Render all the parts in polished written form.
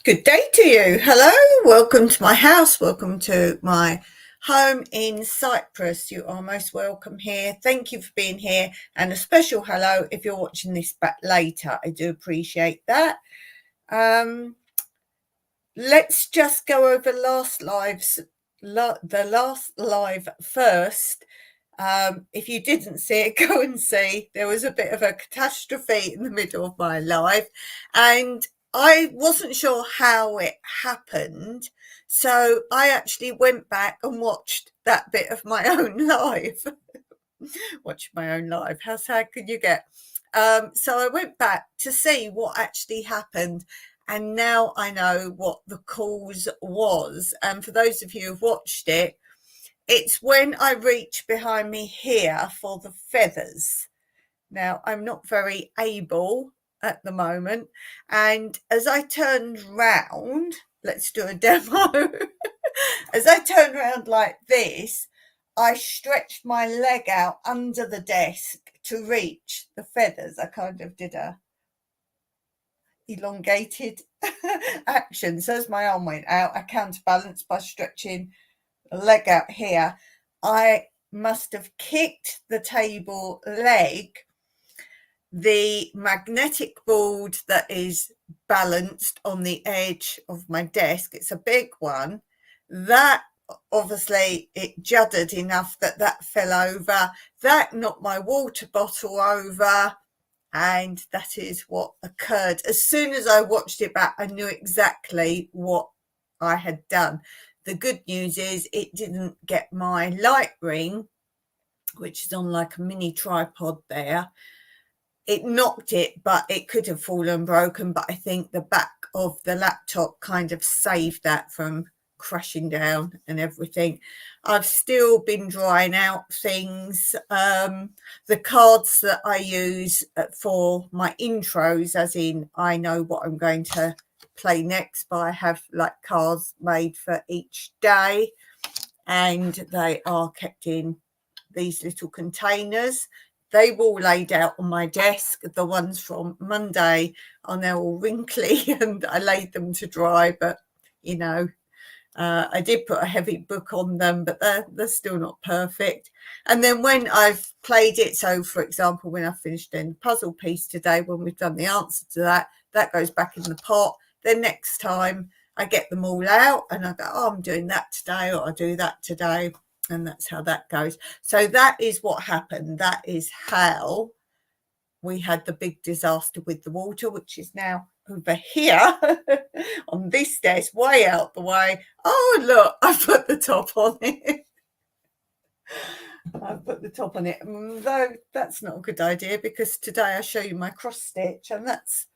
Good day to you. Hello, welcome to my house. Welcome to my home in Cyprus. You are most welcome here. Thank you for being here, and a special hello if you're watching this back later. I do appreciate that. Let's just go over the last live first. If you didn't see it, go and see. There was a bit of a catastrophe in the middle of my live, and I wasn't sure how it happened. So I actually went back and watched that bit of my own live. Watching my own live. How sad can you get? So I went back to see what actually happened. And now I know what the cause was. And for those of you who've watched it, it's when I reach behind me here for the feathers. Now, I'm not very able at the moment. And as I turned round, let's do a demo. As I turned around like this, I stretched my leg out under the desk to reach the feathers. I kind of did a elongated action. So as my arm went out, I counterbalanced by stretching the leg out here. I must have kicked the table leg. The magnetic board that is balanced on the edge of my desk, it's a big one, that obviously it juddered enough that fell over. That knocked my water bottle over, and that is what occurred. As soon as I watched it back, I knew exactly what I had done. The good news is it didn't get my light ring, which is on like a mini tripod there. It knocked it, but it could have fallen broken. But I think the back of the laptop kind of saved that from crashing down and everything. I've still been drying out things. The cards that I use for my intros, as in I know what I'm going to play next, but I have like cards made for each day, and they are kept in these little containers. They were all laid out on my desk. The ones from Monday are now all wrinkly and I laid them to dry, but you know, I did put a heavy book on them, but they're still not perfect. And then when I've played it, so for example, when I finished doing the puzzle piece today, when we've done the answer to that, that goes back in the pot. Then next time I get them all out and I go, oh, I'm doing that today, or I do that today. And that's how that goes. So that is what happened. That is how we had the big disaster with the water, which is now over here on this desk, way out the way. Oh, look, I put the top on it. I put the top on it, though that's not a good idea, because today I show you my cross stitch, and that's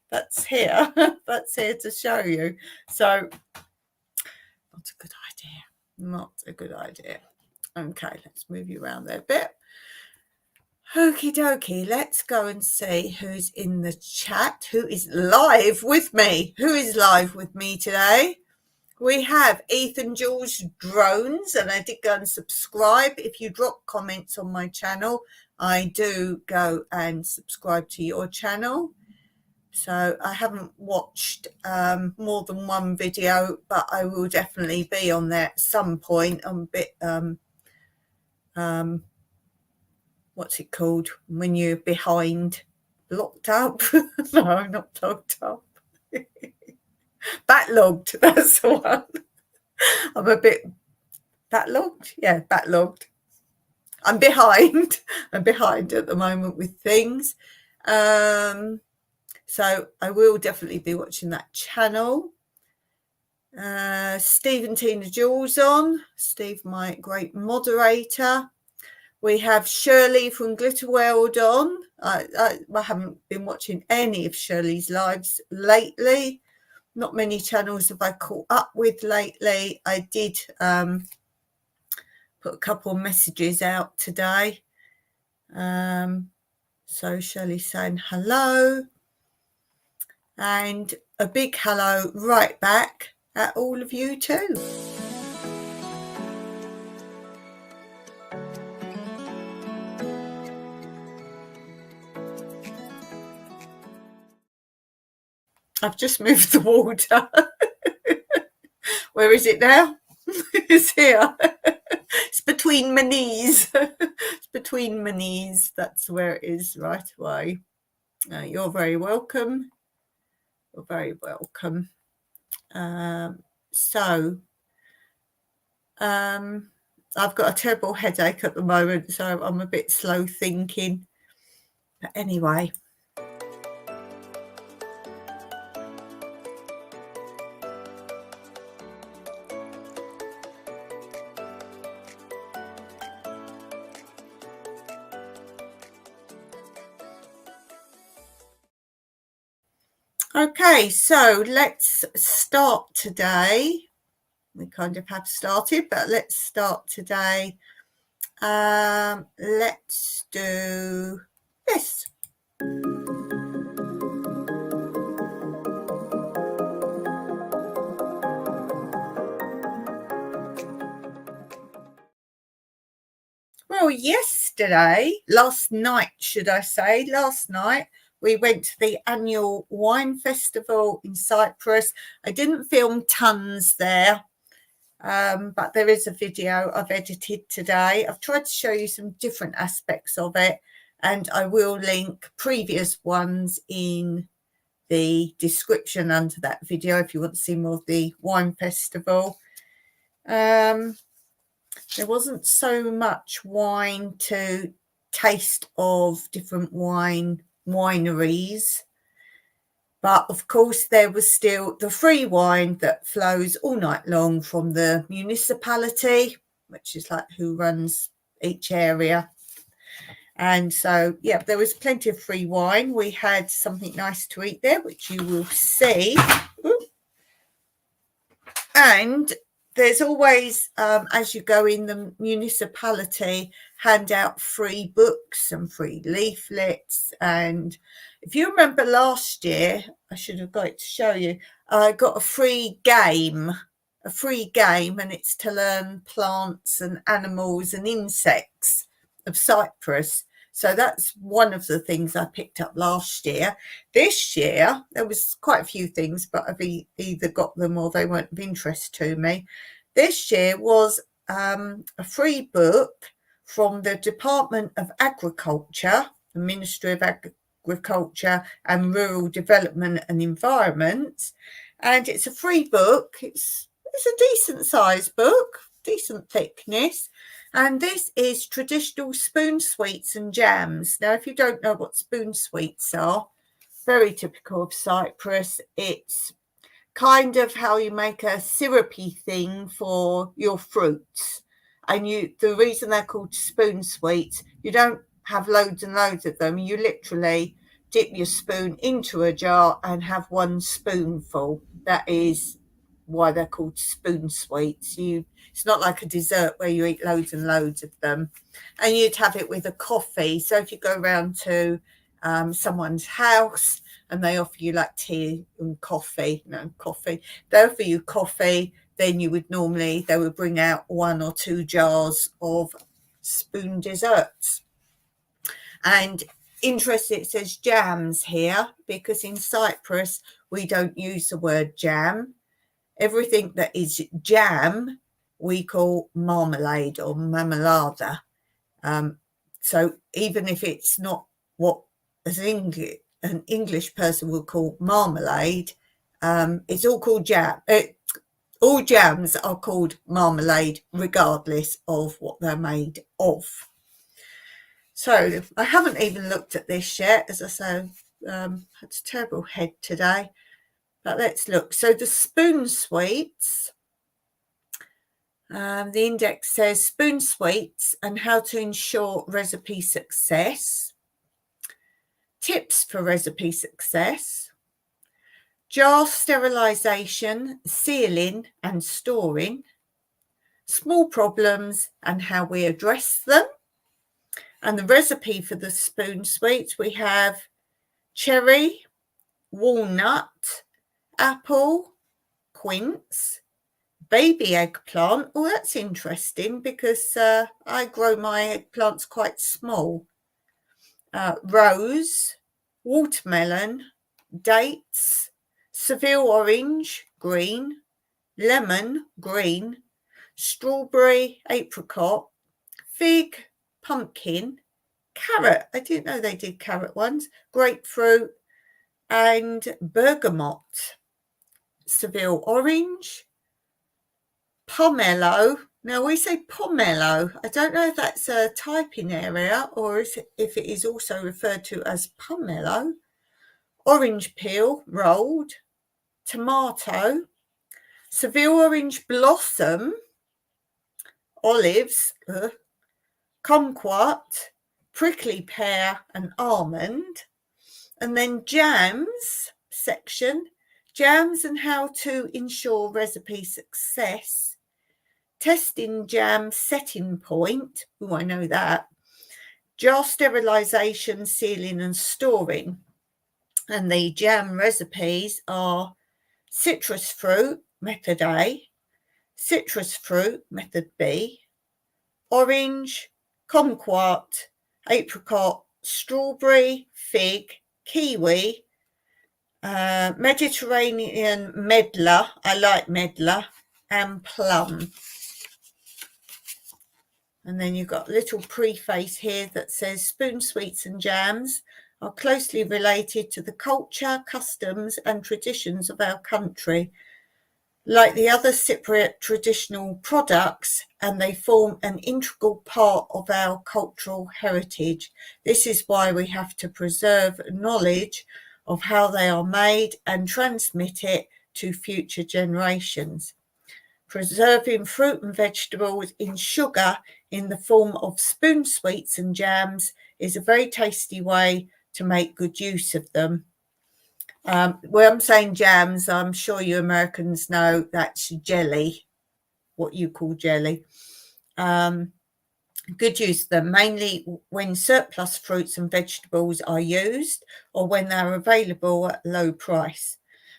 here. That's here to show you. So not a good idea. Not a good idea. Okay, let's move you around there a bit. Okie dokie, let's go and see who's in the chat, who is live with me. Who is live with me today? We have Ethan Jules Drones, and I did go and subscribe. If you drop comments on my channel, I do go and subscribe to your channel. So I haven't watched more than one video, but I will definitely be on there at some point. I'm a bit what's it called when you're behind, locked up? No, not locked up. Backlogged, that's the one. I'm a bit backlogged. Yeah, backlogged. I'm behind. I'm behind at the moment with things. So I will definitely be watching that channel. Steve and Tina Jules on. Steve, my great moderator. We have Shirley from Glitter World on. I haven't been watching any of Shirley's lives lately. Not many channels have I caught up with lately. I did put a couple of messages out today. So Shirley's saying hello. And a big hello right back at all of you too. I've just moved the water. Where is it now? It's here. It's between my knees. It's between my knees. That's where it is right away. You're very welcome. You're very welcome. I've got a terrible headache at the moment, so I'm a bit slow thinking. But anyway. Okay, so let's start today. We kind of have started, but let's start today. Let's do this. Well, last night, we went to the annual wine festival in Cyprus. I didn't film tons there, but there is a video I've edited today. I've tried to show you some different aspects of it, and I will link previous ones in the description under that video if you want to see more of the wine festival. There wasn't so much wine to taste of different wineries, but of course there was still the free wine that flows all night long from the municipality, which is like who runs each area. And so, yeah, there was plenty of free wine. We had something nice to eat there, which you will see. And there's always, as you go in, the municipality hand out free books and free leaflets. And if you remember last year, I should have got it to show you, I got a free game, and it's to learn plants and animals and insects of Cyprus. So that's one of the things I picked up last year. This year, there was quite a few things, but I've either got them or they weren't of interest to me. This year was a free book from the Department of Agriculture, the Ministry of Agriculture and Rural Development and Environment. And it's a free book. It's a decent sized book, decent thickness. And this is traditional spoon sweets and jams. Now, if you don't know what spoon sweets are, very typical of Cyprus. It's kind of how you make a syrupy thing for your fruits. And the reason they're called spoon sweets, you don't have loads and loads of them. You literally dip your spoon into a jar and have one spoonful. That is why they're called spoon sweets. It's not like a dessert where you eat loads and loads of them. And you'd have it with a coffee. So if you go around to someone's house and they offer you like tea and coffee, they offer you coffee, then they would bring out 1 or 2 jars of spoon desserts. And interesting, it says jams here, because in Cyprus we don't use the word jam. Everything that is jam we call marmalade or marmalada. So even if it's not what an English person would call marmalade, it's all called jam. All jams are called marmalade regardless of what they're made of. So I haven't even looked at this yet. As I say, it's a terrible head today. But let's look. So the spoon sweets, the index says spoon sweets and how to ensure recipe success, tips for recipe success, jar sterilisation, sealing and storing, small problems and how we address them. And the recipe for the spoon sweets, we have cherry, walnut, apple, quince, baby eggplant. Oh, that's interesting because I grow my eggplants quite small. Rose, watermelon, dates, Seville orange, green, lemon, green, strawberry, apricot, fig, pumpkin, carrot. I didn't know they did carrot ones. Grapefruit and bergamot. Seville orange, pomelo. Now we say pomelo. I don't know if that's a typing area or if it is also referred to as pomelo. Orange peel rolled, tomato, Seville orange blossom, olives, kumquat, prickly pear and almond. And then jams section, jams and how to ensure recipe success, testing jam setting point, oh I know that, jar sterilisation, sealing and storing. And the jam recipes are citrus fruit, method A, citrus fruit, method B, orange, kumquat, apricot, strawberry, fig, kiwi, Mediterranean medlar, I like medlar, and plum. And then you've got a little preface here that says spoon sweets and jams are closely related to the culture, customs and traditions of our country, like the other Cypriot traditional products, and they form an integral part of our cultural heritage. This is why we have to preserve knowledge of how they are made and transmit it to future generations. Preserving fruit and vegetables in sugar in the form of spoon sweets and jams is a very tasty way to make good use of them. When I'm saying jams, I'm sure you Americans know that's jelly, what you call jelly. Good use of them, mainly when surplus fruits and vegetables are used or when they're available at low price.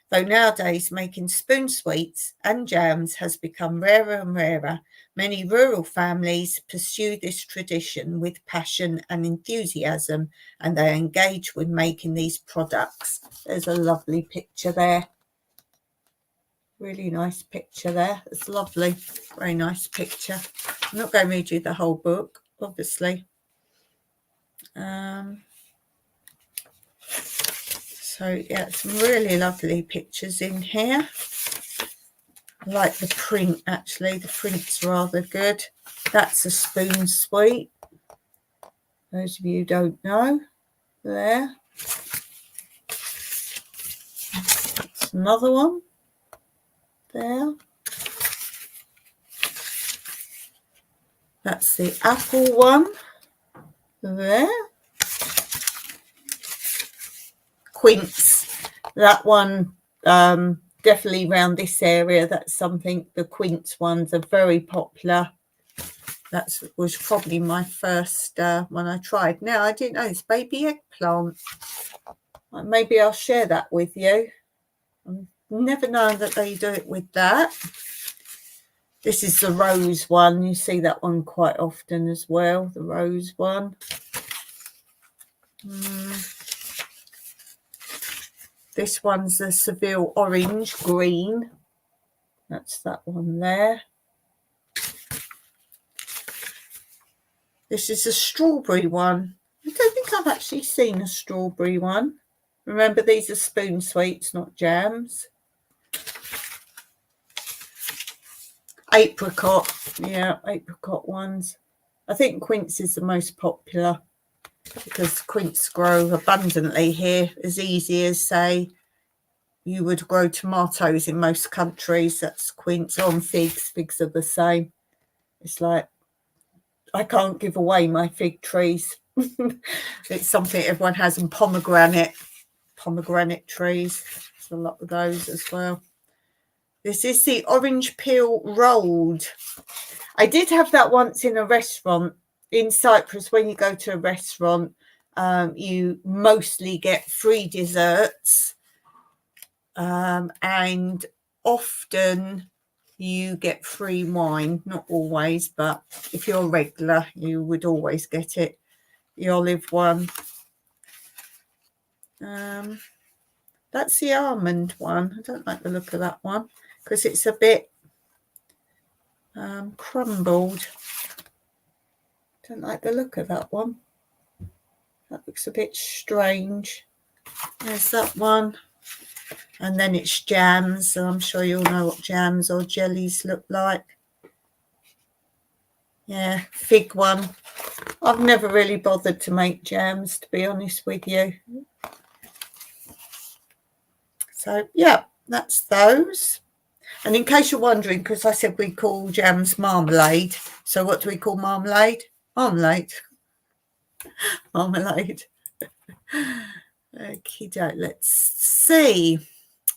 Though nowadays making spoon sweets and jams has become rarer and rarer, many rural families pursue this tradition with passion and enthusiasm, and they engage with making these products. There's a lovely picture there. Really nice picture there. It's lovely. Very nice picture. I'm not going to read you the whole book, obviously. So, yeah, some really lovely pictures in here. I like the print, actually. The print's rather good. That's a spoon sweet. Those of you who don't know. There. That's another one. There. That's the apple one. There. Quince. That one, definitely around this area, that's something. The quince ones are very popular. That was probably my first one I tried. Now, I didn't know it's baby eggplant. Maybe I'll share that with you. I've never known that they do it with that. This is the rose one. You see that one quite often as well, the rose one. This one's the Seville orange green. That's that one there. This is a strawberry one. I don't think I've actually seen a strawberry one. Remember, these are spoon sweets, not jams. Apricot. Yeah, apricot ones. I think quince is the most popular because quince grow abundantly here, as easy as, say, you would grow tomatoes in most countries. That's quince. On figs. Figs are the same. It's like, I can't give away my fig trees. It's something everyone has. And pomegranate trees. There's a lot of those as well. This is the orange peel rolled. I did have that once in a restaurant in Cyprus. When you go to a restaurant, you mostly get free desserts, and often you get free wine. Not always, but if you're a regular, you would always get it. The olive one. That's the almond one. I don't like the look of that one because it's a bit crumbled. Don't like the look of that one. That looks a bit strange. There's that one. And then it's jams. So I'm sure you'll know what jams or jellies look like. Yeah, fig one. I've never really bothered to make jams, to be honest with you. So, yeah, that's those. And in case you're wondering, because I said we call jams marmalade. So what do we call marmalade? Marmalade. Marmalade. Okay, let's see.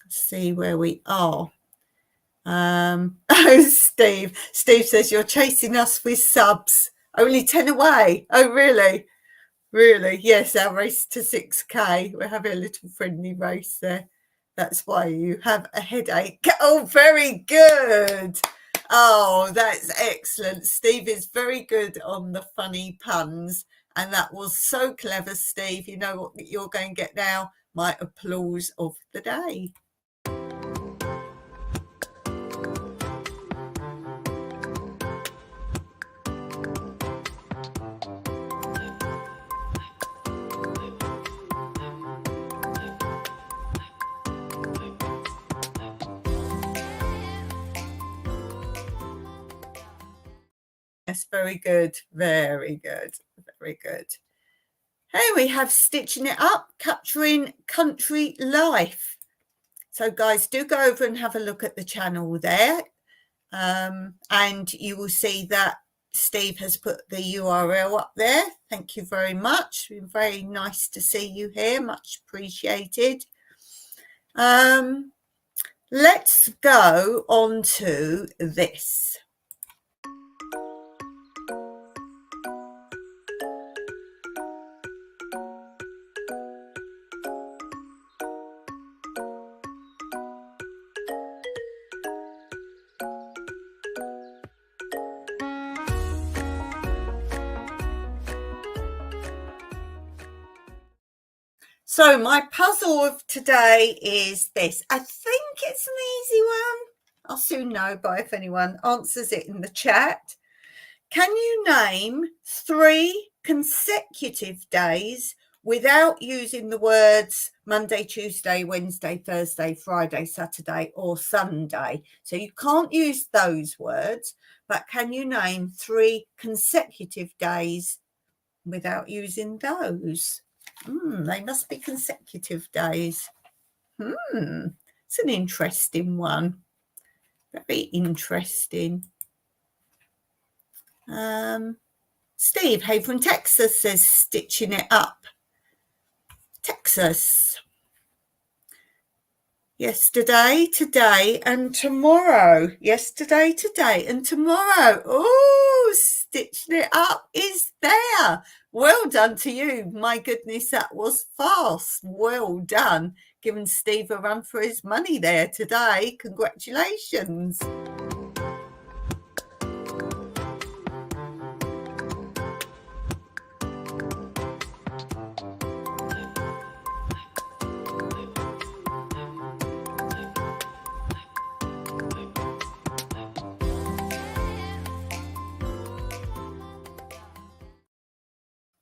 See where we are. Oh, Steve says you're chasing us with subs. Only 10 away. Oh, really? Yes, our race to 6k. We're having a little friendly race there. That's why you have a headache. Oh, very good. Oh, that's excellent. Steve is very good on the funny puns, and that was so clever, Steve. You know what you're going to get now? My applause of the day. Yes, very good. Very good. Very good. Hey, we have Stitching It Up, capturing country life. So, guys, do go over and have a look at the channel there. And you will see that Steve has put the URL up there. Thank you very much. Very nice to see you here. Much appreciated. Let's go on to this. So my puzzle of today is this. I think it's an easy one. I'll soon know by if anyone answers it in the chat. Can you name 3 consecutive days without using the words Monday, Tuesday, Wednesday, Thursday, Friday, Saturday, or Sunday? So you can't use those words, but can you name 3 consecutive days without using those? They must be consecutive days. It's an interesting one. Very interesting. Steve, hey from Texas, says Stitching It Up. Texas. Yesterday, today, and tomorrow. Yesterday, today, and tomorrow. Oh, Stitching It Up is there. Well done to you. My goodness, that was fast. Well done. Giving Steve a run for his money there today. Congratulations.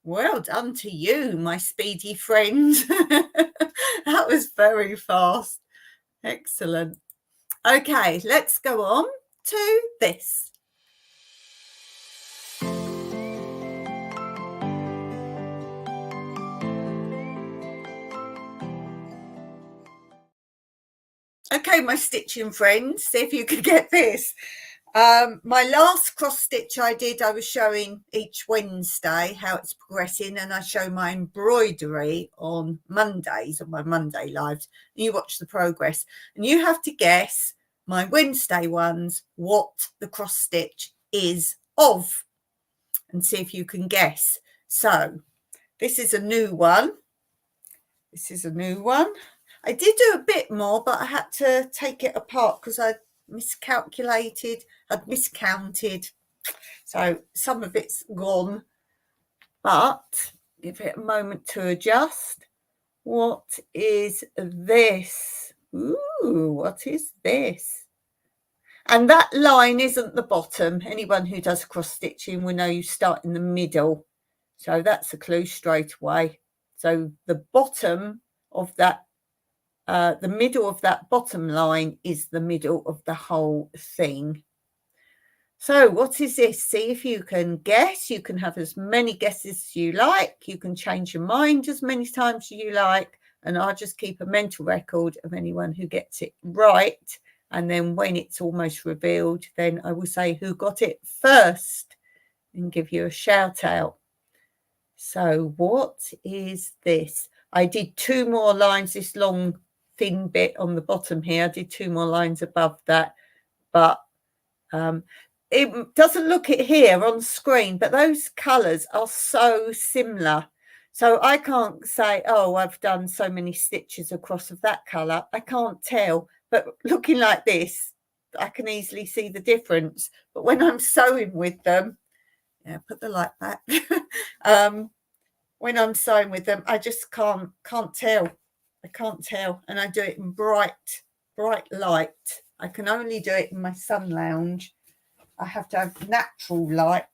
Well done to you, my speedy friend. That was very fast. Excellent. Okay, let's go on to this. Okay, my stitching friends, see if you can get this. My last cross stitch I did, I was showing each Wednesday how it's progressing, and I show my embroidery on Mondays, on my Monday lives. You watch the progress, and you have to guess my Wednesday ones what the cross stitch is of, and see if you can guess. So this is a new one. This is a new one. I did do a bit more, but I had to take it apart because I miscalculated, I'd miscounted. So some of it's gone, but give it a moment to adjust. What is this? Ooh, what is this? And that line isn't the bottom. Anyone who does cross stitching will know you start in the middle. So that's a clue straight away. So the bottom of that, the middle of that bottom line is the middle of the whole thing. So what is this? See if you can guess. You can have as many guesses as you like. You can change your mind as many times as you like. And I'll just keep a mental record of anyone who gets it right. And then when it's almost revealed, then I will say who got it first and give you a shout out. So what is this? I did 2 more lines, this long thin bit on the bottom here. I did 2 more lines above that, but it doesn't look it here on screen, but those colours are so similar. So I can't say, oh, I've done so many stitches across of that colour. I can't tell, but looking like this, I can easily see the difference. But when I'm sewing with them, yeah, put the light back. When I'm sewing with them, I just can't tell. I can't tell. And I do it in bright light. I can only do it in my sun lounge. I have to have natural light.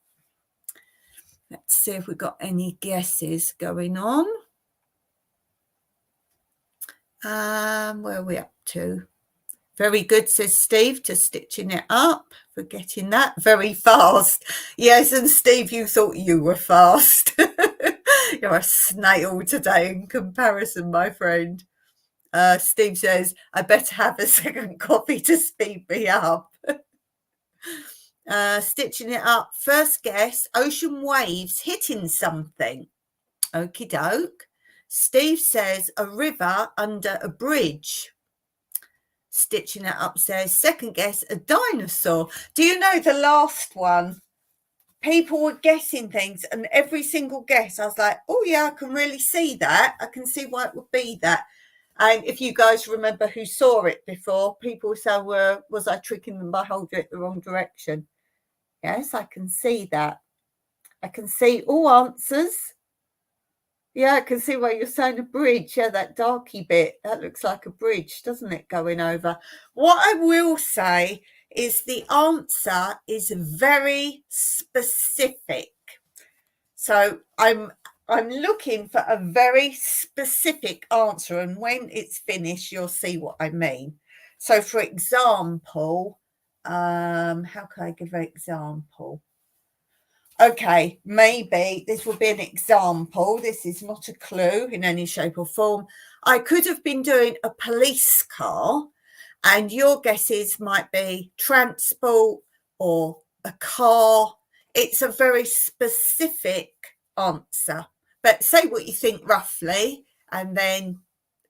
Let's see if we've got any guesses going on. Where are we up to? Very good, says Steve, to stitching it up. For getting that very fast. Yes, and Steve, you thought you were fast. You're a snail today in comparison, my friend. Steve says, I better have a second coffee to speed me up. Stitching it up. First guess, ocean waves hitting something. Okie doke. Steve says a river under a bridge. Stitching it up says, second guess, a dinosaur. Do you know the last one? People were guessing things, and every single guess, I was like, oh yeah, I can really see that. I can see why it would be that. And if you guys remember who saw it before, people say, well, was I tricking them by holding it the wrong direction? Yes, I can see that. I can see all answers. Yeah, I can see why you're saying a bridge. Yeah, that darky bit, that looks like a bridge, doesn't it, going over? What I will say is the answer is very specific. So I'm looking for a very specific answer, and when it's finished, you'll see what I mean. So, for example, how can I give an example? Okay, maybe this will be an example. This is not a clue in any shape or form. I could have been doing a police car, and your guesses might be transport or a car. It's a very specific answer, but say what you think roughly, and then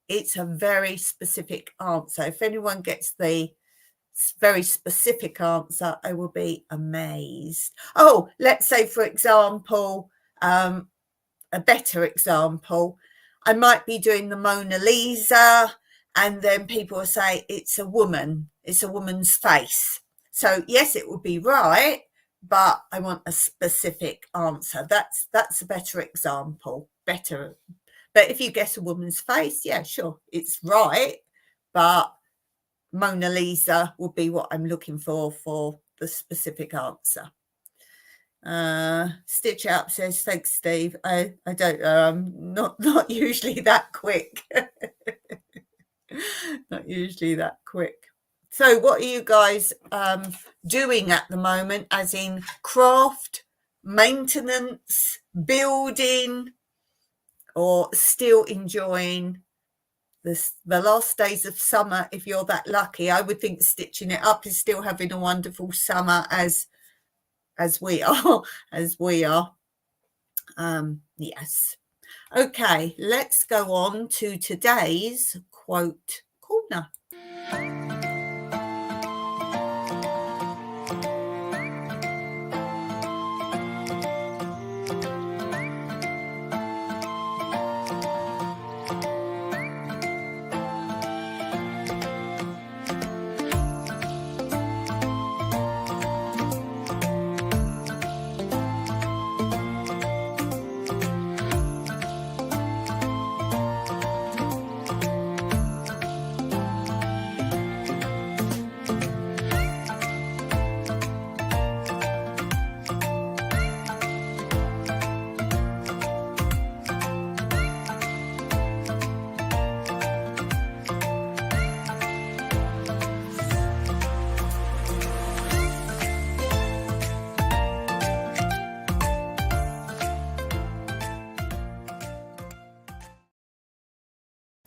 it's a very specific answer. If anyone gets the very specific answer, I will be amazed. Oh, let's say, for example, a better example, I might be doing the Mona Lisa, and then people will say it's a woman, it's a woman's face. So yes, it would be right, but I want a specific answer. That's a better example. Better. But if you guess a woman's face, yeah, sure, it's right, but Mona Lisa would be what I'm looking for the specific answer. Stitch Up says, thanks, Steve. I don't know. I'm not usually that quick. Not usually that quick. So what are you guys doing at the moment, as in craft, maintenance, building, or still enjoying the last days of summer? If you're that lucky, I would think stitching it up is still having a wonderful summer as we are. Yes. Okay, let's go on to today's quote corner.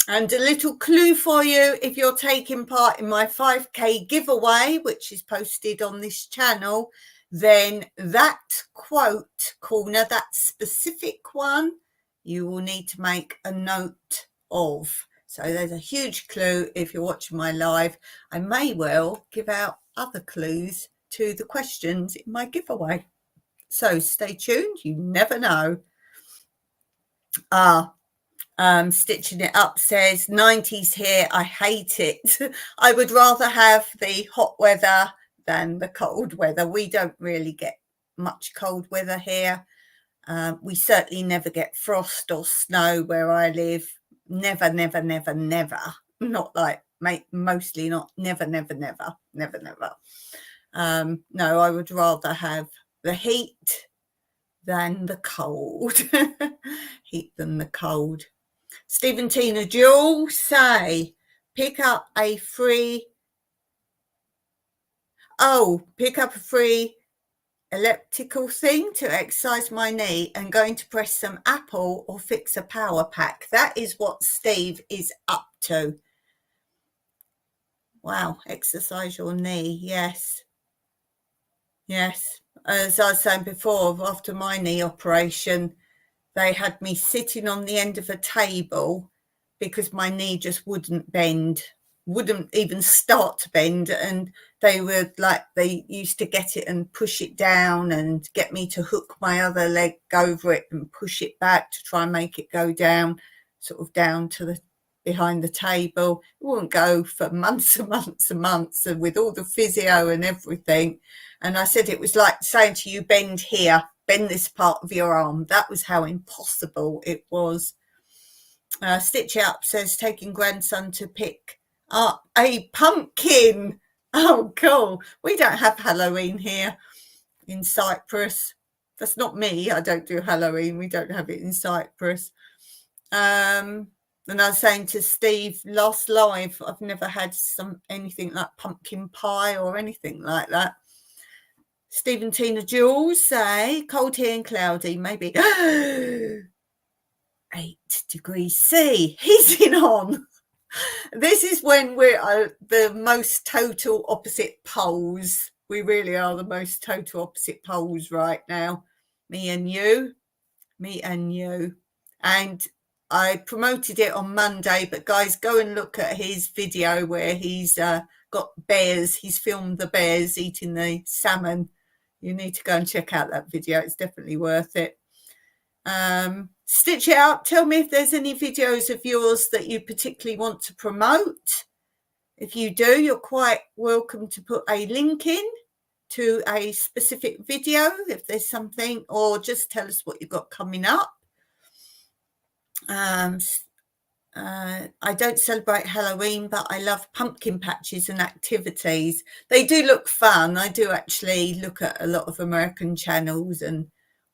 And a little clue for you, if you're taking part in my 5K giveaway, which is posted on this channel, then that quote corner, that specific one, you will need to make a note of. So there's a huge clue if you're watching my live. I may well give out other clues to the questions in my giveaway. So stay tuned, you never know. Stitching It Up says 90s here, I hate it. I would rather have the hot weather than the cold weather. We don't really get much cold weather here. We certainly never get frost or snow where I live. Never, never, never, never. Not like, mostly not, never, never, never, never, never. No, I would rather have the heat than the cold. Heat than the cold. Stephen Tina Jewel say, pick up a free elliptical thing to exercise my knee and going to press some Apple or fix a power pack. That is what Steve is up to. Wow, exercise your knee. Yes. Yes. As I was saying before, after my knee operation, they had me sitting on the end of a table because my knee just wouldn't bend, wouldn't even start to bend. And they used to get it and push it down and get me to hook my other leg over it and push it back to try and make it go down, sort of down to the behind the table. It wouldn't go for months and months and months, and with all the physio and everything. And I said, it was like saying to you, bend here, bend this part of your arm. That was how impossible it was. Stitch Up says, taking grandson to pick up a pumpkin. Oh, cool. We don't have Halloween here in Cyprus. That's not me. I don't do Halloween. We don't have it in Cyprus. And I was saying to Steve last live, I've never had anything like pumpkin pie or anything like that. Stephen Tina Jules say, cold here and cloudy, maybe 8 degrees C. Heating on. This is when we're the most total opposite poles. We really are the most total opposite poles right now. Me and you. And I promoted it on Monday, but guys, go and look at his video where he's got bears. He's filmed the bears eating the salmon. You need to go and check out that video. It's definitely worth it. Stitch It Up. Tell me if there's any videos of yours that you particularly want to promote. If you do, you're quite welcome to put a link in to a specific video if there's something, or just tell us what you've got coming up. I don't celebrate Halloween, but I love pumpkin patches and activities. They do look fun. I do actually look at a lot of American channels and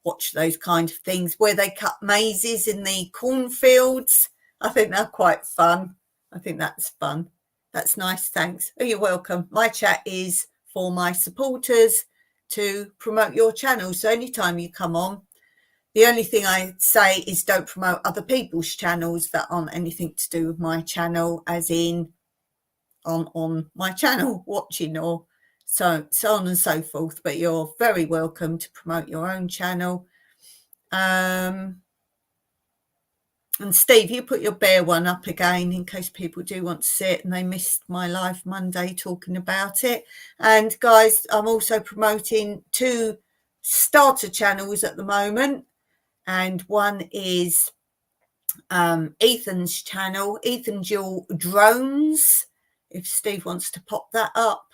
watch those kind of things where they cut mazes in the cornfields. I think they're quite fun. I think that's fun. That's nice. Thanks. Oh, you're welcome. My chat is for my supporters to promote your channel. So anytime you come on, the only thing I say is don't promote other people's channels that aren't anything to do with my channel, as in on my channel watching, or so on and so forth. But you're very welcome to promote your own channel. And Steve, you put your bear one up again in case people do want to see it and they missed my live Monday talking about it. And guys, I'm also promoting 2 starter channels at the moment. And one is Ethan's channel, Ethan Jewel Drones. If Steve wants to pop that up,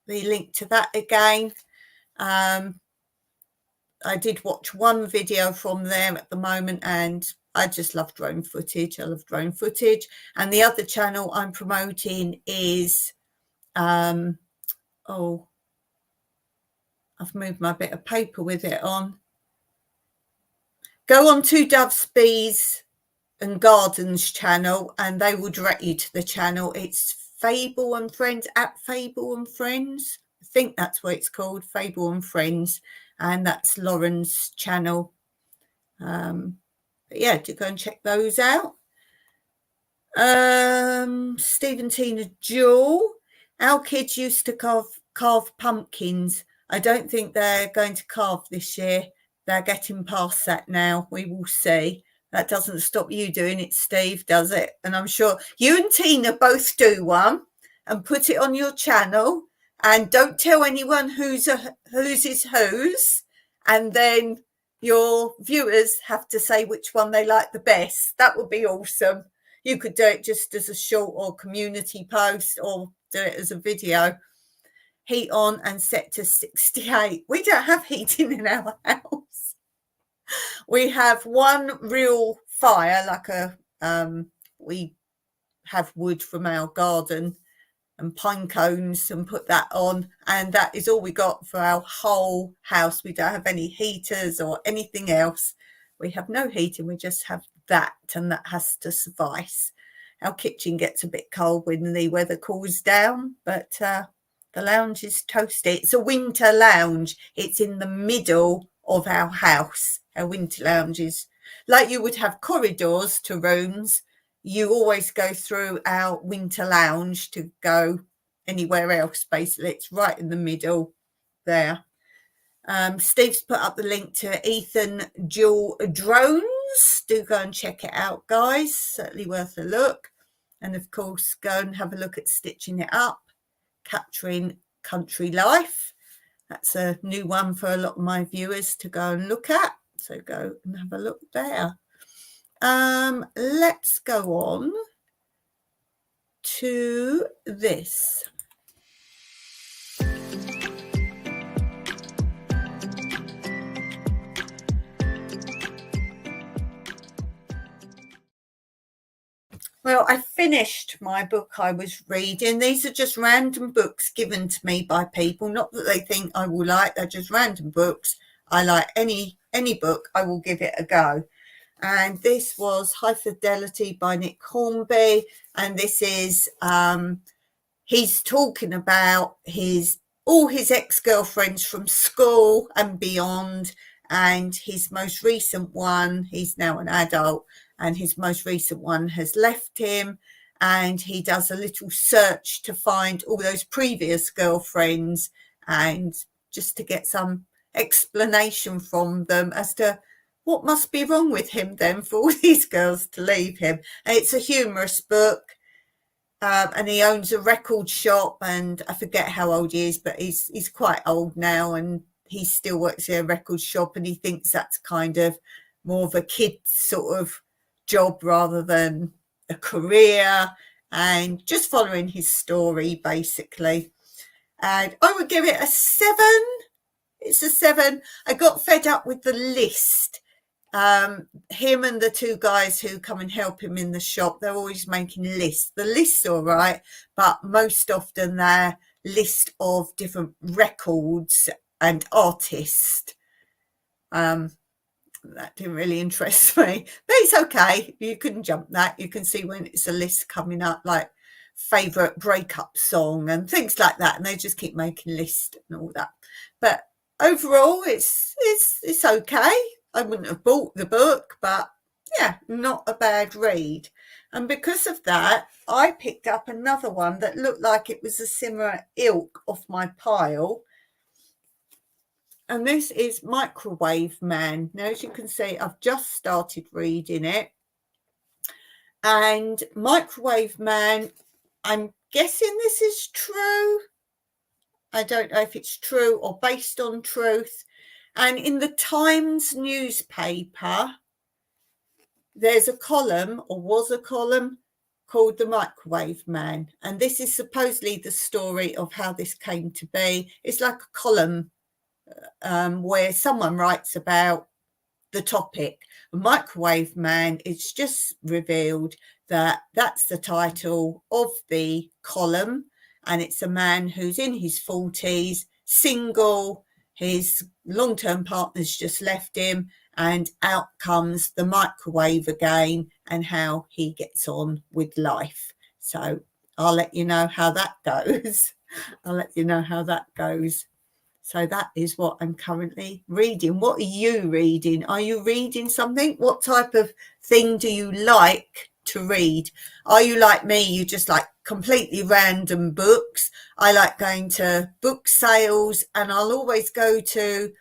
the link to that again. I did watch one video from there at the moment, and I just love drone footage. I love drone footage. And the other channel I'm promoting is, I've moved my bit of paper with it on. Go on to Dove's Bees and Gardens channel and they will direct you to the channel. It's Fable and Friends, at Fable and Friends. I think that's what it's called, Fable and Friends. And that's Lauren's channel. But yeah, do go and check those out. Stephen Tina Jewel. Our kids used to carve pumpkins. I don't think they're going to carve this year. They're getting past that now. We will see. That doesn't stop you doing it, Steve, does it? And I'm sure you and Tina both do one and put it on your channel. And don't tell anyone whose is whose. And then your viewers have to say which one they like the best. That would be awesome. You could do it just as a short or community post, or do it as a video. Heat on and set to 68. We don't have heating in our house. We have one real fire, like we have wood from our garden and pine cones and put that on, and that is all we got for our whole house. We don't have any heaters or anything else. We have no heating, we just have that, and that has to suffice. Our kitchen gets a bit cold when the weather cools down, but the lounge is toasty. It's a winter lounge. It's in the middle of our house. Our winter lounge is like you would have corridors to rooms. You always go through our winter lounge to go anywhere else, basically. It's right in the middle there. Steve's put up the link to Ethan Jewel Drones. Do go and check it out, guys. Certainly worth a look. And of course, go and have a look at Stitching It Up, Capturing Country Life. That's a new one for a lot of my viewers to go and look at. So go and have a look there. Let's go on to this. Well, I finished my book I was reading. These are just random books given to me by people. Not that they think I will like, they're just random books. I like any book, I will give it a go. And this was High Fidelity by Nick Hornby. And this is, he's talking about all his ex-girlfriends from school and beyond. And his most recent one, he's now an adult, and his most recent one has left him, and he does a little search to find all those previous girlfriends and just to get some explanation from them as to what must be wrong with him then for all these girls to leave him. And it's a humorous book, and he owns a record shop, and I forget how old he is, but he's quite old now, and he still works in a record shop, and he thinks that's kind of more of a kid sort of job rather than a career, and just following his story basically. And I would give it a 7. It's a 7. I got fed up with the list. Him and the two guys who come and help him in the shop, they're always making lists. The list's all right, but most often they're list of different records and artists. That didn't really interest me, but it's okay. You can jump that. You can see when it's a list coming up, like favorite breakup song and things like that, and they just keep making lists and all that. But overall, it's okay. I wouldn't have bought the book, but yeah, not a bad read. And because of that, I picked up another one that looked like it was a similar ilk off my pile. And this is Microwave Man. Now, as you can see, I've just started reading it. And Microwave Man, I'm guessing this is true. I don't know if it's true or based on truth. And in the Times newspaper, there's a column, or was a column, called The Microwave Man. And this is supposedly the story of how this came to be. It's like a column where someone writes about the topic. Microwave Man, it's just revealed that that's the title of the column, and it's a man who's in his 40s, single, his long-term partner's just left him, and out comes the microwave again and how he gets on with life. So I'll let you know how that goes. I'll let you know how that goes. So that is what I'm currently reading. What are you reading? Are you reading something? What type of thing do you like to read? Are you like me? You just like completely random books? I like going to book sales, and I'll always go to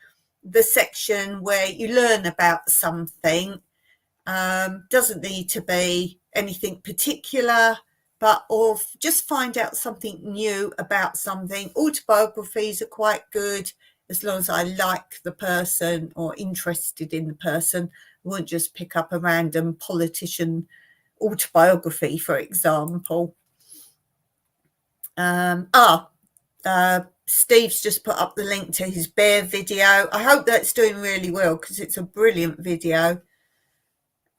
the section where you learn about something. Doesn't need to be anything particular, but or just find out something new about something. Autobiographies are quite good as long as I like the person or interested in the person. I won't just pick up a random politician autobiography, for example. Steve's just put up the link to his bear video. I hope that's doing really well because it's a brilliant video.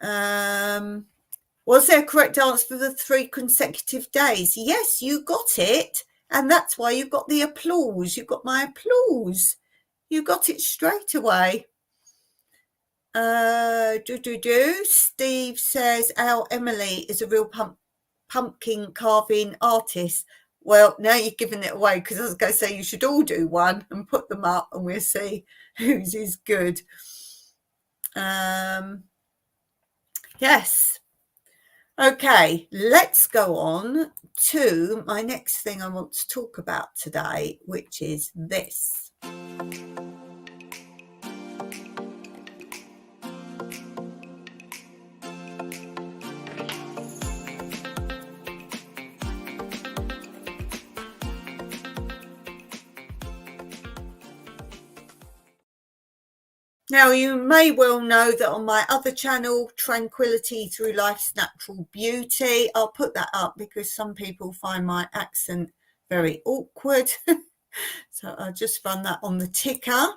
Was there a correct answer for the 3 consecutive days? Yes, you got it. And that's why you got the applause. You got my applause. You got it straight away. Steve says, our Emily is a real pumpkin carving artist. Well, now you're giving it away because I was going to say you should all do one and put them up and we'll see whose is good. Yes. Okay, let's go on to my next thing I want to talk about today, which is this. Now, you may well know that on my other channel, Tranquility Through Life's Natural Beauty, I'll put that up because some people find my accent very awkward. So I'll just run that on the ticker.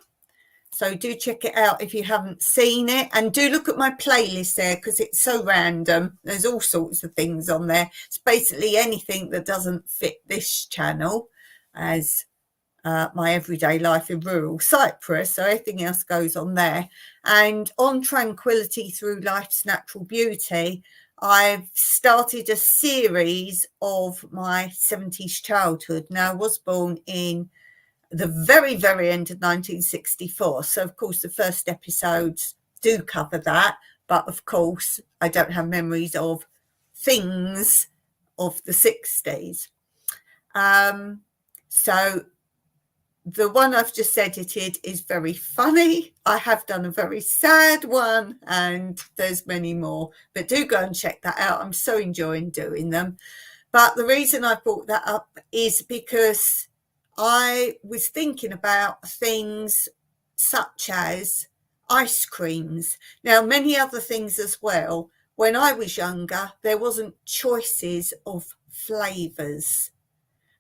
So do check it out if you haven't seen it. And do look at my playlist there because it's so random. There's all sorts of things on there. It's basically anything that doesn't fit this channel as my everyday life in rural Cyprus, so everything else goes on there. And on Tranquility Through Life's Natural Beauty, I've started a series of my 70s childhood. Now, I was born in the very, very end of 1964, so of course the first episodes do cover that, but of course I don't have memories of things of the 60s. So the one I've just edited is very funny. I have done a very sad one, and there's many more. But do go and check that out. I'm so enjoying doing them. But the reason I brought that up is because I was thinking about things such as ice creams. Now, many other things as well. When I was younger, there wasn't choices of flavours.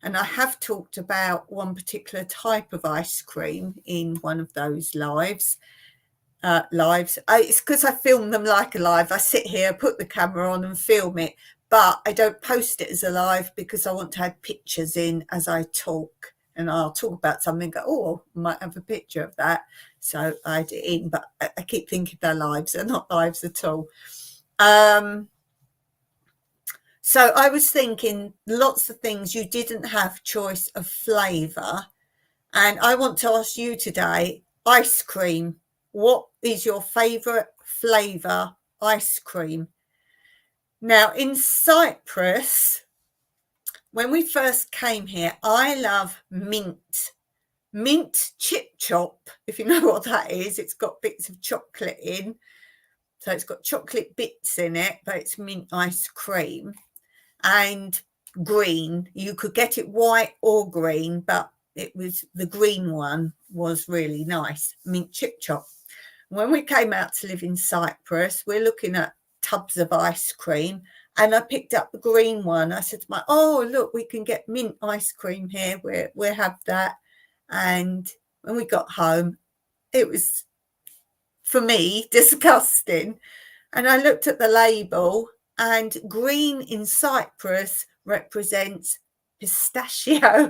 And I have talked about one particular type of ice cream in one of those lives. It's because I film them like a live. I sit here, put the camera on and film it, but I don't post it as a live because I want to have pictures in as I talk. And I'll talk about something and go, oh, I might have a picture of that. So I add it in, but I keep thinking they're lives. They're not lives at all. So I was thinking lots of things you didn't have choice of flavour. And I want to ask you today, ice cream. What is your favourite flavour ice cream? Now, in Cyprus, when we first came here, I love mint. Mint chip chop, if you know what that is. It's got bits of chocolate in. So it's got chocolate bits in it, but it's mint ice cream. And green, you could get it white or green, but it was the green one was really nice, mint chip chop. When we came out to live in Cyprus, we're looking at tubs of ice cream, and I picked up the green one. I said to my, oh, look, we can get mint ice cream here. We'll have that. And when we got home, it was, for me, disgusting. And I looked at the label, and green in Cyprus represents pistachio.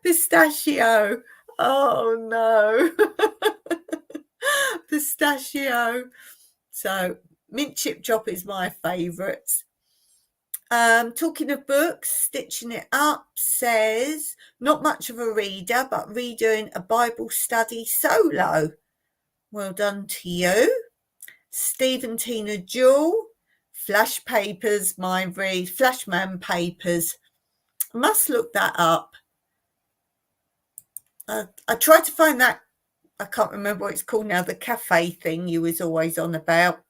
Pistachio. Oh, no. Pistachio. So mint chip chop is my favourite. Talking of books, Stitching It Up says, not much of a reader, but redoing a Bible study solo. Well done to you. Steve and Tina Jewell, Flash Papers, my read, Flashman Papers. I must look that up. I tried to find that, I can't remember what it's called now, the cafe thing you was always on about,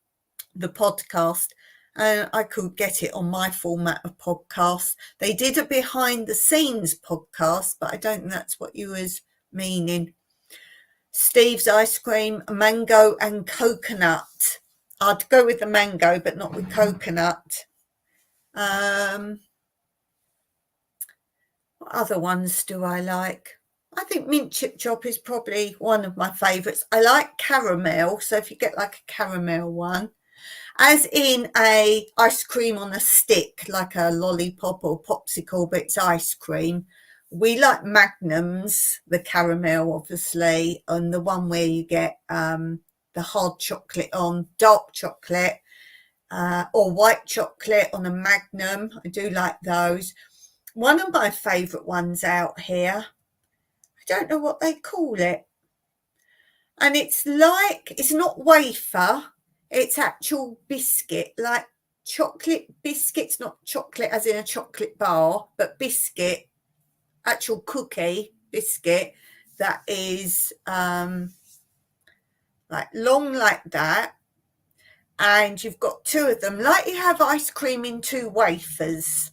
the podcast, and I could get it on my format of podcast. They did a behind the scenes podcast, but I don't think that's what you was meaning. Steve's ice cream, mango and coconut. I'd go with the mango, but not with coconut. What other ones do I like? I think mint chip chop is probably one of my favourites. I like caramel, so if you get like a caramel one, as in a ice cream on a stick, like a lollipop or popsicle, but it's ice cream. We like Magnums, the caramel, obviously, and the one where you get the hard chocolate on, dark chocolate, or white chocolate on a Magnum. I do like those. One of my favourite ones out here, I don't know what they call it. And it's like, it's not wafer, it's actual biscuit, like chocolate biscuits, not chocolate as in a chocolate bar, but biscuit, actual cookie biscuit that is like long like that. And you've got two of them, like you have ice cream in two wafers.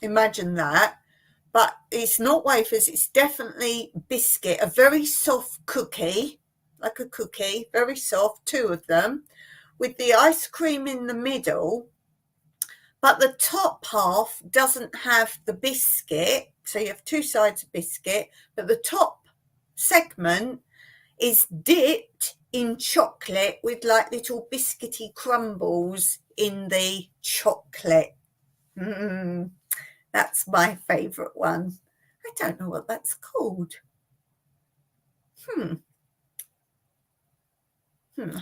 Imagine that. But it's not wafers, it's definitely biscuit, a very soft cookie, like a cookie, very soft, two of them, with the ice cream in the middle, but the top half doesn't have the biscuit. So you have two sides of biscuit, but the top segment is dipped in chocolate with like little biscuity crumbles in the chocolate. That's my favourite one. I don't know what that's called. I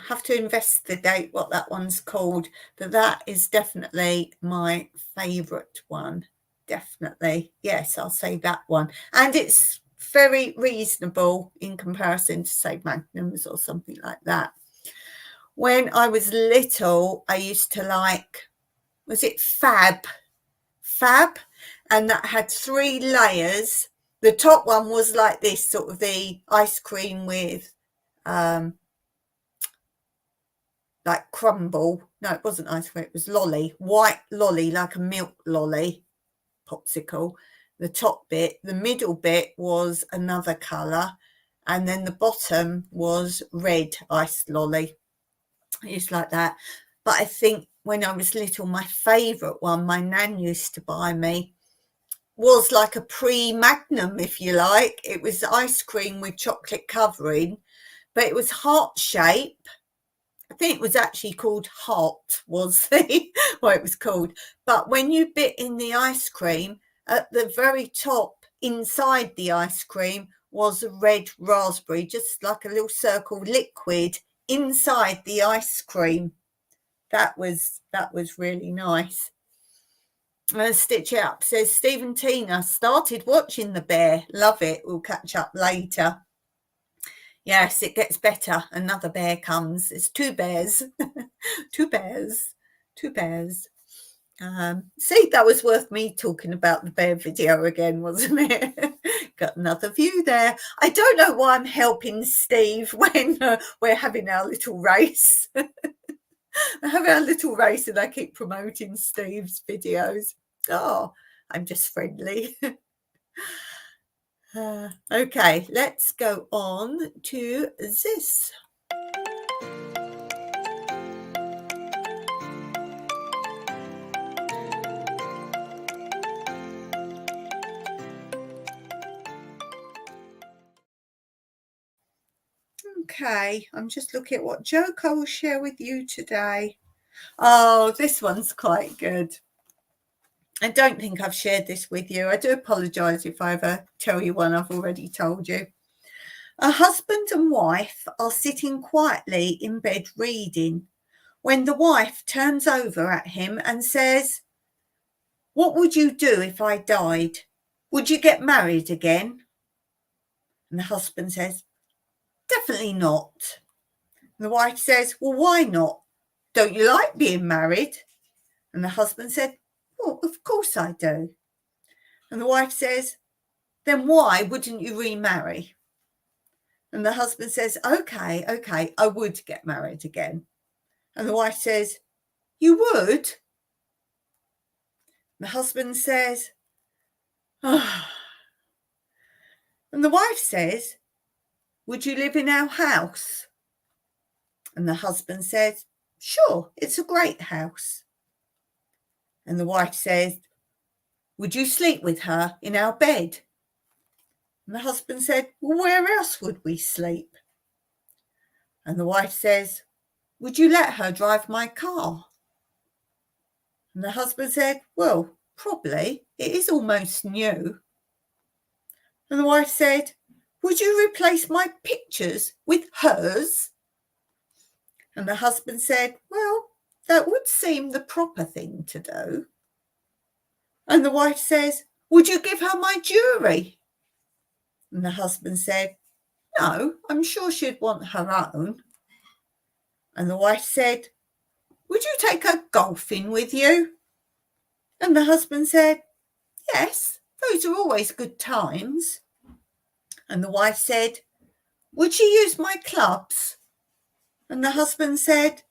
have to investigate what that one's called, but that is definitely my favourite one. Definitely. Yes, I'll say that one. And it's very reasonable in comparison to, say, Magnums or something like that. When I was little, I used to like, was it Fab? Fab, and that had 3 layers. The top one was like this, sort of the ice cream with like crumble. No, it wasn't ice cream, it was lolly, white lolly, like a milk lolly popsicle. The top bit, the middle bit was another colour, and then the bottom was red ice lolly. It's like that. But I think when I was little, my favourite one my nan used to buy me was like a pre-Magnum, if you like. It was ice cream with chocolate covering, but it was heart shape. I think it was actually called Heart, was the what it was called. But when you bit in the ice cream, at the very top inside the ice cream was a red raspberry, just like a little circle liquid inside the ice cream. That was really nice. Stitch It Up says, Steve and Tina started watching The Bear. Love it. We'll catch up later. Yes, it gets better. Another bear comes. It's 2 bears. 2 bears. 2 bears. See, that was worth me talking about the bear video again, wasn't it? Got another view there. I don't know why I'm helping Steve when we're having our little race. I have our little race and I keep promoting Steve's videos. Oh, I'm just friendly. Okay, let's go on to this. Okay, I'm just looking at what joke I will share with you today. Oh, this one's quite good. I don't think I've shared this with you. I do apologise if I ever tell you one I've already told you. A husband and wife are sitting quietly in bed reading when the wife turns over at him and says, "What would you do if I died? Would you get married again?" And the husband says, "Definitely not." And the wife says, "Well, why not?" don't you like being married? And the husband said, well, of course I do. And the wife says, then why wouldn't you remarry? And the husband says, okay, I would get married again. And the wife says, you would? And the husband says, oh. And the wife says, would you live in our house? And the husband says, sure, it's a great house. And the wife says, would you sleep with her in our bed? And the husband said, well, where else would we sleep? And the wife says, would you let her drive my car? And the husband said, well, probably. It is almost new. And the wife said, would you replace my pictures with hers? And the husband said, well, that would seem the proper thing to do. And the wife says, would you give her my jewellery? And the husband said, no, I'm sure she'd want her own. And the wife said, would you take her golfing with you? And the husband said, yes, those are always good times. And the wife said, would she use my clubs? And the husband said,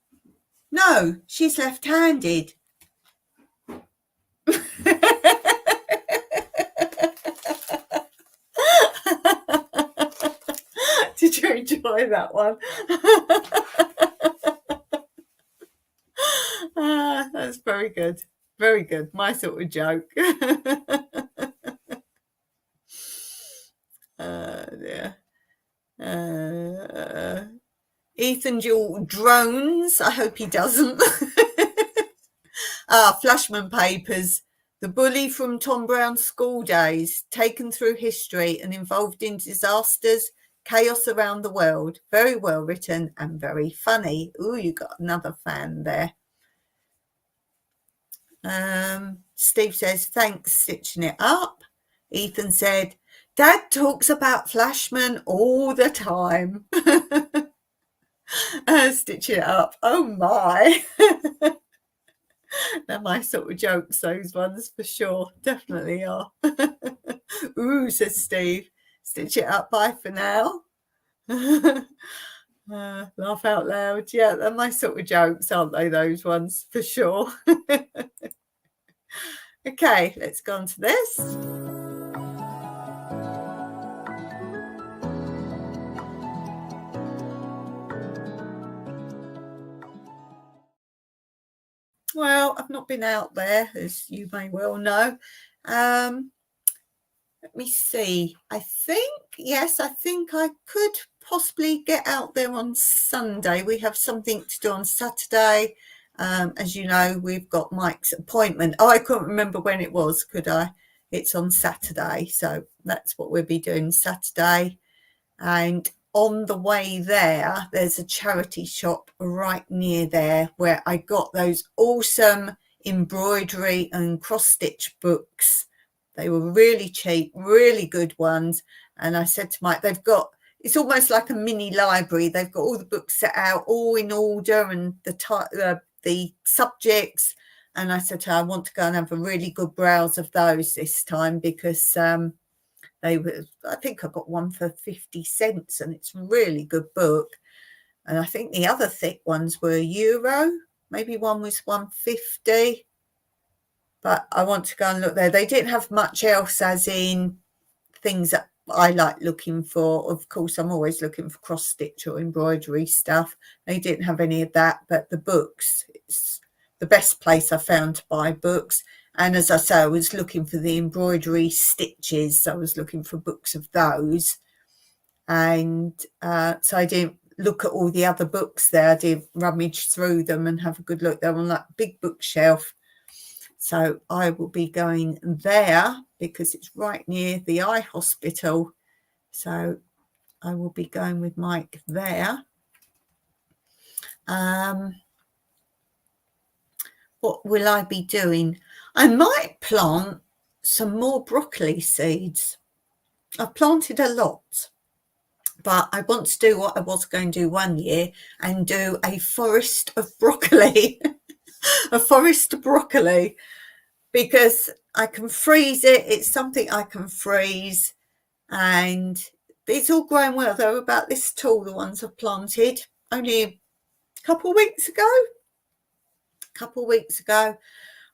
no, she's left-handed. Did you enjoy that one? That's very good. Very good. My sort of joke. Yeah. Ethan Jewell drones. I hope he doesn't. Flashman Papers. The bully from Tom Brown's school days, taken through history and involved in disasters, chaos around the world. Very well written and very funny. Ooh, you got another fan there. Steve says, thanks, stitching it up. Ethan said, Dad talks about Flashman all the time. Stitching it up. Oh my. They're my sort of jokes, those ones, for sure. Definitely are. Ooh, says Steve. Stitch it up. Bye for now. Laugh out loud. Yeah, they're my sort of jokes, aren't they, those ones, for sure. Okay, let's go on to this. Well, I've not been out there, as you may well know. Let me see. I think I could possibly get out there on Sunday. We have something to do on Saturday. As you know, we've got Mike's appointment. Oh, I couldn't remember when it was, could I? It's on Saturday. So that's what we'll be doing Saturday. And on the way there, there's a charity shop right near there where I got those awesome embroidery and cross-stitch books. They were really cheap, really good ones. And I said to Mike, it's almost like a mini library. They've got all the books set out, all in order, and the subjects. And I said to her, I want to go and have a really good browse of those this time, because I think I got one for 50 cents, and it's a really good book. And I think the other thick ones were €1. Maybe one was 1.50. But I want to go and look there. They didn't have much else, as in things that I like looking for. Of course, I'm always looking for cross-stitch or embroidery stuff. They didn't have any of that, but the books, it's the best place I found to buy books. And as I say, I was looking for the embroidery stitches. I was looking for books of those. And so I didn't look at all the other books there. I did rummage through them and have a good look. They're on that big bookshelf. So I will be going there because it's right near the eye hospital. So I will be going with Mike there. What will I be doing? I might plant some more broccoli seeds. I've planted a lot. But I want to do what I was going to do one year and do a forest of broccoli, a forest of broccoli, because I can freeze it. It's something I can freeze, and it's all growing well. They're about this tall, the ones I've planted only a couple of weeks ago.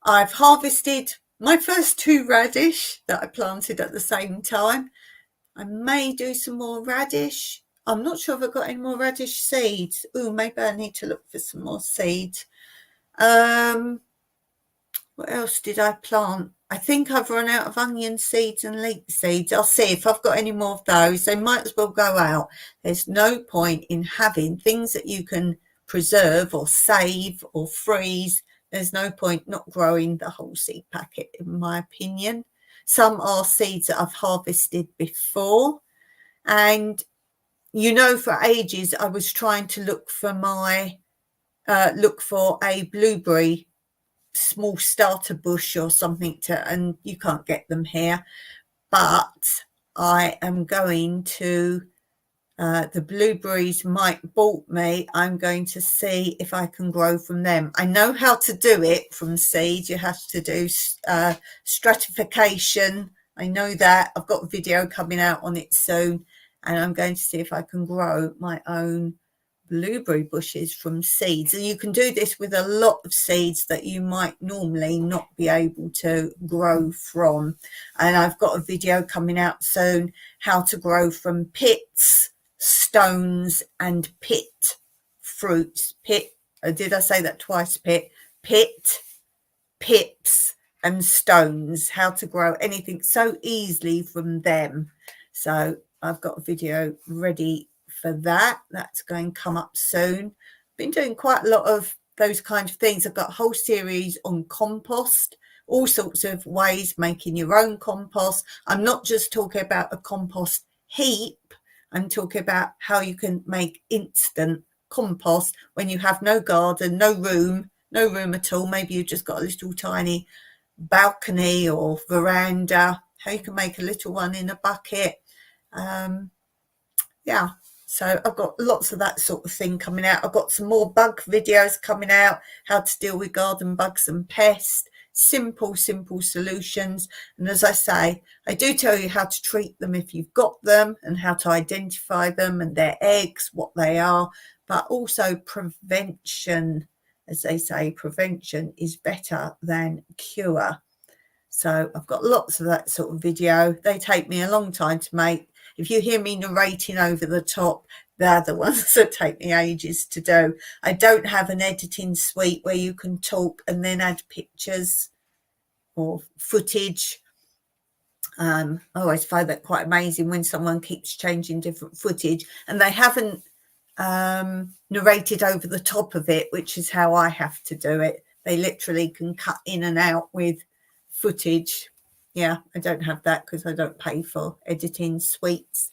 I've harvested my first 2 radish that I planted at the same time. I may do some more radish. I'm not sure if I've got any more radish seeds. Oh, maybe I need to look for some more seeds. What else did I plant? I think I've run out of onion seeds and leek seeds. I'll see if I've got any more of those. They might as well go out. There's no point in having things that you can preserve or save or freeze. There's no point not growing the whole seed packet, in my opinion. Some are seeds that I've harvested before. And, for ages I was trying to look for a blueberry small starter bush or something and you can't get them here. But I am going to, the blueberries Mike bought me, I'm going to see if I can grow from them. I know how to do it from seed. You have to do stratification. I know that. I've got a video coming out on it soon, and I'm going to see if I can grow my own blueberry bushes from seeds. And you can do this with a lot of seeds that you might normally not be able to grow from. And I've got a video coming out soon, how to grow from pits, stones, and pit fruits. Did I say that twice? Pit, pips, and stones. How to grow anything so easily from them. So I've got a video ready for that. That's going to come up soon. Been doing quite a lot of those kind of things. I've got a whole series on compost, all sorts of ways making your own compost. I'm not just talking about a compost heap. I'm talking about how you can make instant compost when you have no garden, no room at all. Maybe you've just got a little tiny balcony or veranda, how you can make a little one in a bucket. Yeah, so I've got lots of that sort of thing coming out. I've got some more bug videos coming out, how to deal with garden bugs and pests. Simple solutions. And as I say, I do tell you how to treat them if you've got them, and how to identify them and their eggs, what they are, but also prevention. As they say, prevention is better than cure. So I've got lots of that sort of video. They take me a long time to make. If you hear me narrating over the top, they're the ones that take me ages to do. I don't have an editing suite where you can talk and then add pictures or footage. I always find that quite amazing when someone keeps changing different footage and they haven't narrated over the top of it, which is how I have to do it. They literally can cut in and out with footage. Yeah, I don't have that because I don't pay for editing suites.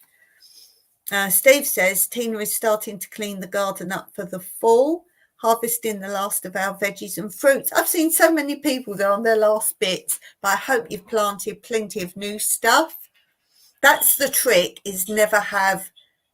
Steve says Tina is starting to clean the garden up for the fall, harvesting the last of our veggies and fruits. I've seen so many people there on their last bits, but I hope you've planted plenty of new stuff. That's the trick, is never have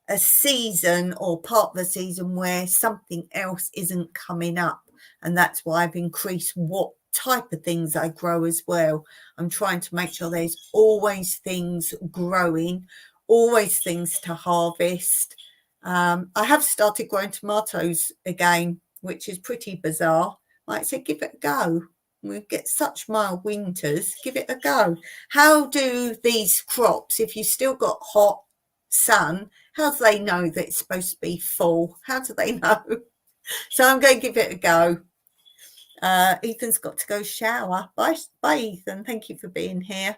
a season or part of the season where something else isn't coming up. And that's why I've increased what type of things I grow as well. I'm trying to make sure there's always things growing, always things to harvest. I have started growing tomatoes again, which is pretty bizarre. Like I said, give it a go. We get such mild winters, give it a go. How do these crops, if you've still got hot sun, how do they know that it's supposed to be fall? How do they know? So I'm going to give it a go. Ethan's got to go shower. Bye, Ethan. Thank you for being here.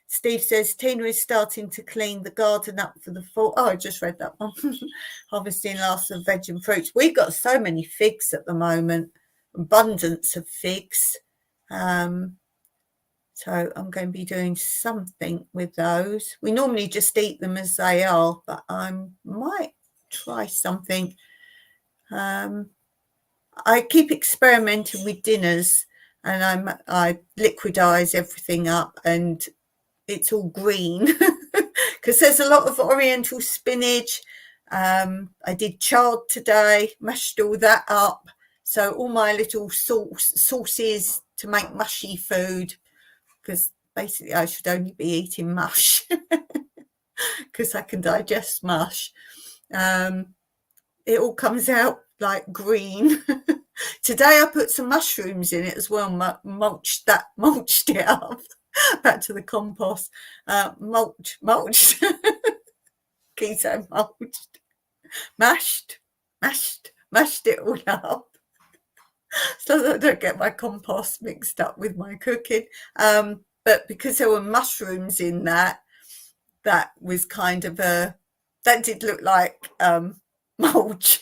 Steve says Tina is starting to clean the garden up for the fall. Oh, I just read that one. Harvesting last of veg and fruits. We've got so many figs at the moment. Abundance of figs. So I'm going to be doing something with those. We normally just eat them as they are, but I might try something. I keep experimenting with dinners, and I liquidize everything up and it's all green because because there's a lot of oriental spinach. I did chard today, mashed all that up. So all my little sauces to make mushy food, because basically I should only be eating mush because I can digest mush. It all comes out like green. Today I put some mushrooms in it as well, mulched it up. Back to the compost. Mulched. Keep saying mulched. Mashed it all up. So that I don't get my compost mixed up with my cooking. But because there were mushrooms in that was kind of that did look like mulch.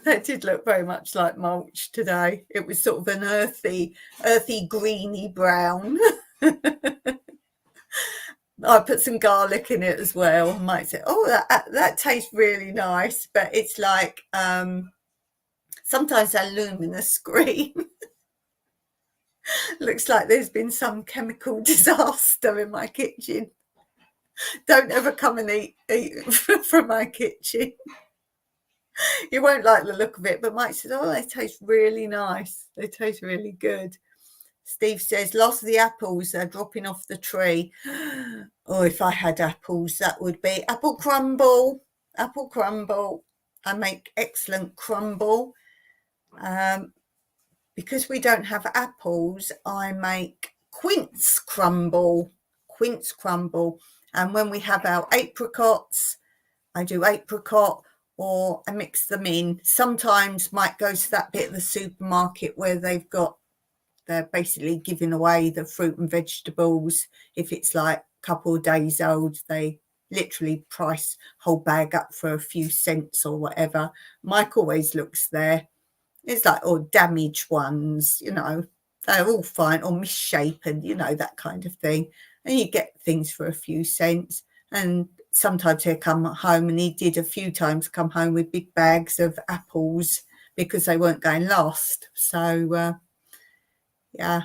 That did look very much like mulch today. It was sort of an earthy, greeny brown. I put some garlic in it as well. I might say, oh, that tastes really nice, but it's like sometimes they're luminous green. Looks like there's been some chemical disaster in my kitchen. Don't ever come and eat from my kitchen. You won't like the look of it, but Mike says, oh, they taste really nice. They taste really good. Steve says, lots of the apples are dropping off the tree. Oh, if I had apples, that would be apple crumble. Apple crumble. I make excellent crumble. Because we don't have apples, I make quince crumble. And when we have our apricots, I do apricot, or I mix them in. Sometimes Mike goes to that bit of the supermarket where they're basically giving away the fruit and vegetables. If it's like a couple of days old, they literally price whole bag up for a few cents or whatever. Mike always looks there. It's like, or damaged ones, they're all fine, or misshapen, that kind of thing. And you get things for a few cents. And sometimes he'll come home, and he did a few times come home with big bags of apples because they weren't going lost. So, yeah.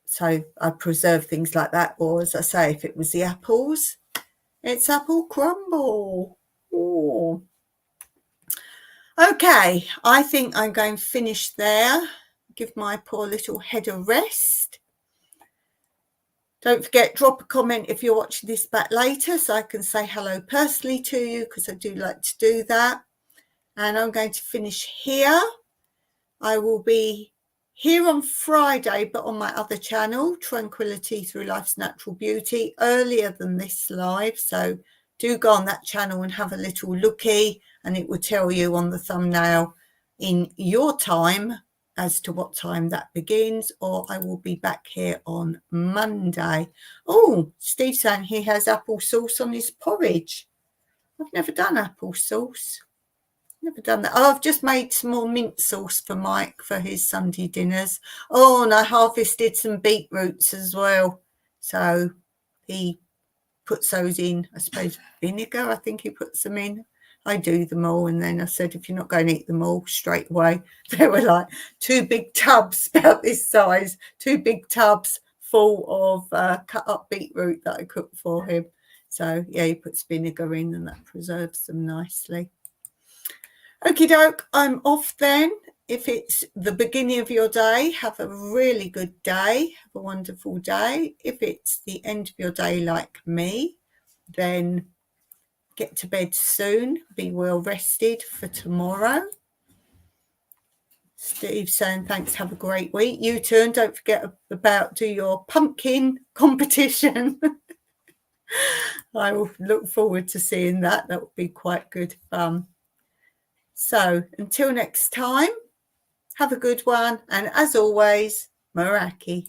So I preserve things like that. Or as I say, if it was the apples, it's apple crumble. Oh. Okay, I think I'm going to finish there. Give my poor little head a rest. Don't forget, drop a comment if you're watching this back later so I can say hello personally to you, because I do like to do that. And I'm going to finish here. I will be here on Friday, but on my other channel, Tranquility Through Life's Natural Beauty, earlier than this live. So do go on that channel and have a little looky, and it will tell you on the thumbnail in your time as to what time that begins, or I will be back here on Monday. Oh, Steve's saying he has apple sauce on his porridge. I've never done apple sauce. Never done that. Oh, I've just made some more mint sauce for Mike for his Sunday dinners. Oh, and I harvested some beetroots as well. So he puts those in, I suppose, vinegar, I think he puts them in. I do them all, and then I said, if you're not going to eat them all straight away, there were like 2 big tubs about this size, 2 big tubs full of cut up beetroot that I cooked for him. So yeah, he puts vinegar in, and that preserves them nicely. Okie doke, I'm off then. If it's the beginning of your day, have a really good day. Have a wonderful day. If it's the end of your day like me, then get to bed soon. Be well rested for tomorrow. Steve saying thanks, have a great week. You too, and don't forget about do your pumpkin competition. I will look forward to seeing that. That would be quite good fun. So until next time, have a good one. And as always, Meraki.